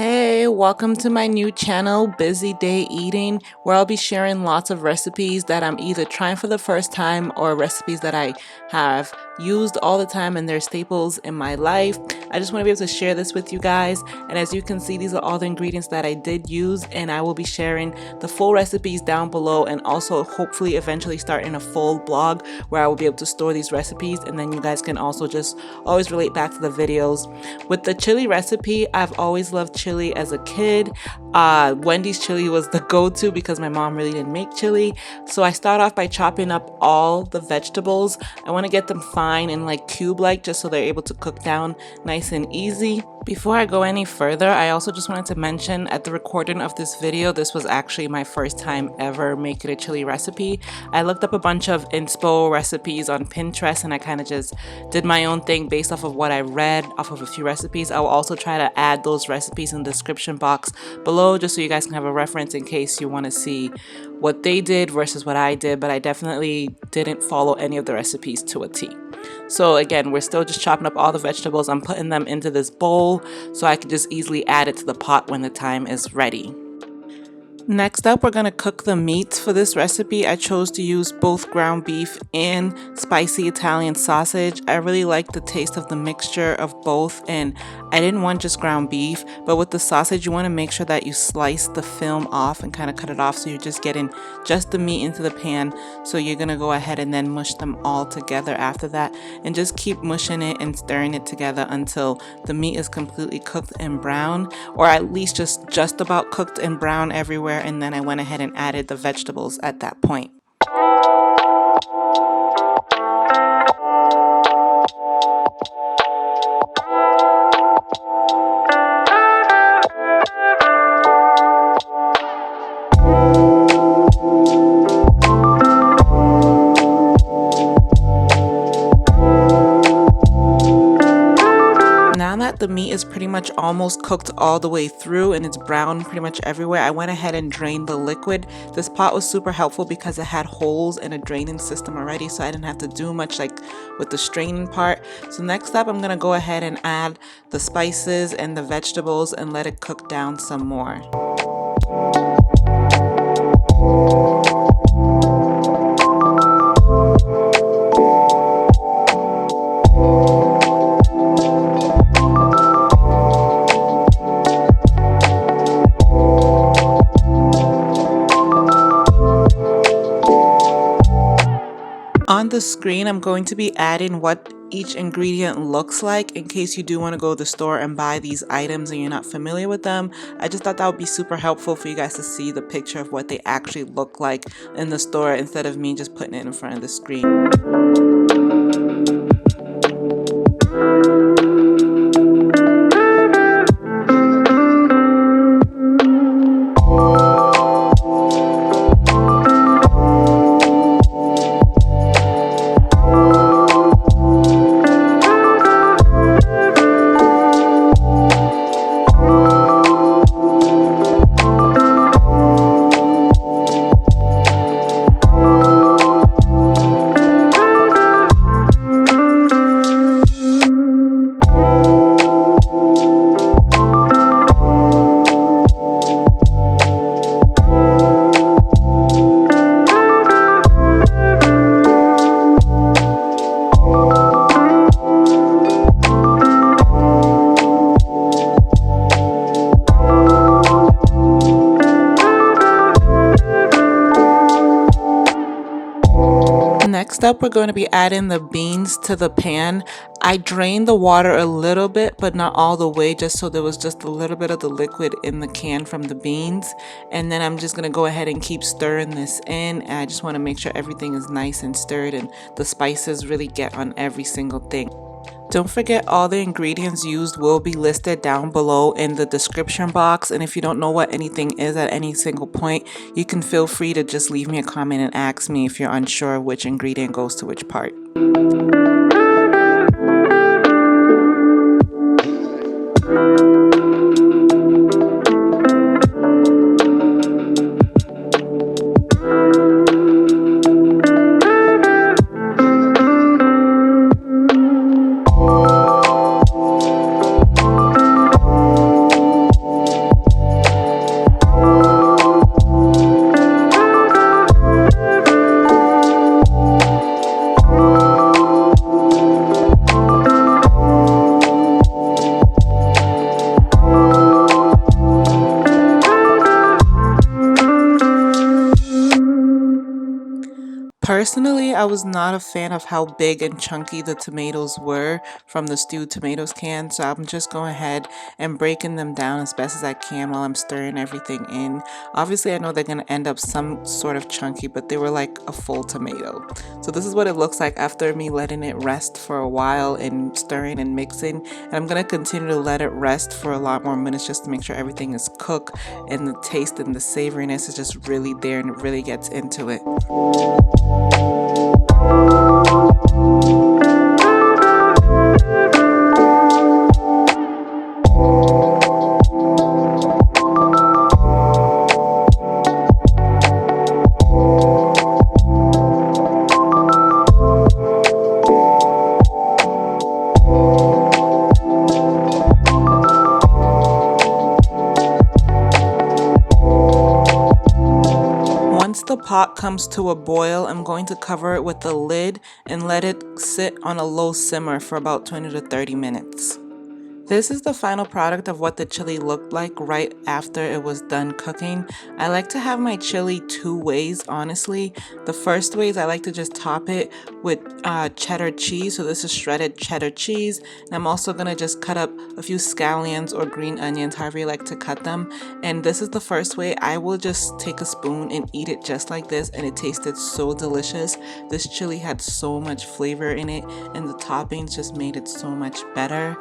Hey, welcome to my new channel, Busy Day Eating, where I'll be sharing lots of recipes that I'm either trying for the first time or recipes that I have used all the time and they're staples in my life. I just want to be able to share this with you guys. And as you can see, these are all the ingredients that I did use, and I will be sharing the full recipes down below, and also hopefully eventually starting a full blog where I will be able to store these recipes, and then you guys can also just always relate back to the videos. With the chili recipe, I've always loved chili as a kid. Wendy's chili was the go-to because my mom really didn't make chili. So I start off by chopping up all the vegetables. I want to get them fine and like cube-like, just so they're able to cook down nice and easy. Before I go any further, I also just wanted to mention at the recording of this video, this was actually my first time ever making a chili recipe. I looked up a bunch of inspo recipes on Pinterest and I kind of just did my own thing based off of what I read off of a few recipes. I will also try to add those recipes in the description box below just so you guys can have a reference in case you want to see what they did versus what I did, but I definitely didn't follow any of the recipes to a T. So again, we're still just chopping up all the vegetables. I'm putting them into this bowl so I can just easily add it to the pot when the time is ready. Next up, we're going to cook the meats for this recipe. I chose to use both ground beef and spicy Italian sausage. I really like the taste of the mixture of both, and I didn't want just ground beef, but with the sausage you want to make sure that you slice the film off and kind of cut it off so you're just getting just the meat into the pan. So you're going to go ahead and then mush them all together after that, and just keep mushing it and stirring it together until the meat is completely cooked and brown, or at least just about cooked and brown everywhere. And then I went ahead and added the vegetables at that point. The meat is pretty much almost cooked all the way through and it's brown pretty much everywhere. I went ahead and drained the liquid. This pot was super helpful because it had holes and a draining system already, so I didn't have to do much like with the straining part. So next up, I'm gonna go ahead and add the spices and the vegetables and let it cook down some more. On the screen, I'm going to be adding what each ingredient looks like in case you do want to go to the store and buy these items and you're not familiar with them. I just thought that would be super helpful for you guys to see the picture of what they actually look like in the store instead of me just putting it in front of the screen. Next up, we're going to be adding the beans to the pan. I drained the water a little bit, but not all the way, just so there was just a little bit of the liquid in the can from the beans. And then I'm just going to go ahead and keep stirring this in. And I just want to make sure everything is nice and stirred and the spices really get on every single thing. Don't forget, all the ingredients used will be listed down below in the description box, and if you don't know what anything is at any single point, you can feel free to just leave me a comment and ask me if you're unsure of which ingredient goes to which part. Personally, I was not a fan of how big and chunky the tomatoes were from the stewed tomatoes can, so I'm just going ahead and breaking them down as best as I can while I'm stirring everything in. Obviously, I know they're going to end up some sort of chunky, but they were like a full tomato. So this is what it looks like after me letting it rest for a while and stirring and mixing. And I'm going to continue to let it rest for a lot more minutes just to make sure everything is cooked and the taste and the savoriness is just really there and it really gets into it. Once the pot comes to a boil, I'm going to cover it with the lid and let it sit on a low simmer for about 20 to 30 minutes. This is the final product of what the chili looked like right after it was done cooking. I like to have my chili two ways, honestly. The first way is I like to just top it with cheddar cheese. So this is shredded cheddar cheese. And I'm also going to just cut up a few scallions or green onions, however you like to cut them. And this is the first way. I will just take a spoon and eat it just like this, and it tasted so delicious. This chili had so much flavor in it, and the toppings just made it so much better.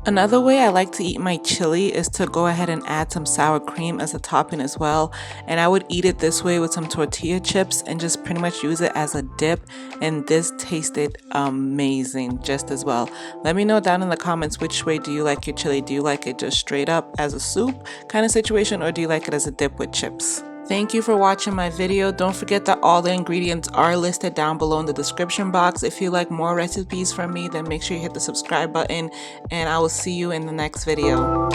Another way I like to eat my chili is to go ahead and add some sour cream as a topping as well, and I would eat it this way with some tortilla chips and just pretty much use it as a dip, and this tasted amazing just as well. Let me know down in the comments which way do you like your chili. Do you like it just straight up as a soup kind of situation, or do you like it as a dip with chips? Thank you for watching my video. Don't forget that all the ingredients are listed down below in the description box. If you like more recipes from me, then make sure you hit the subscribe button, and I will see you in the next video.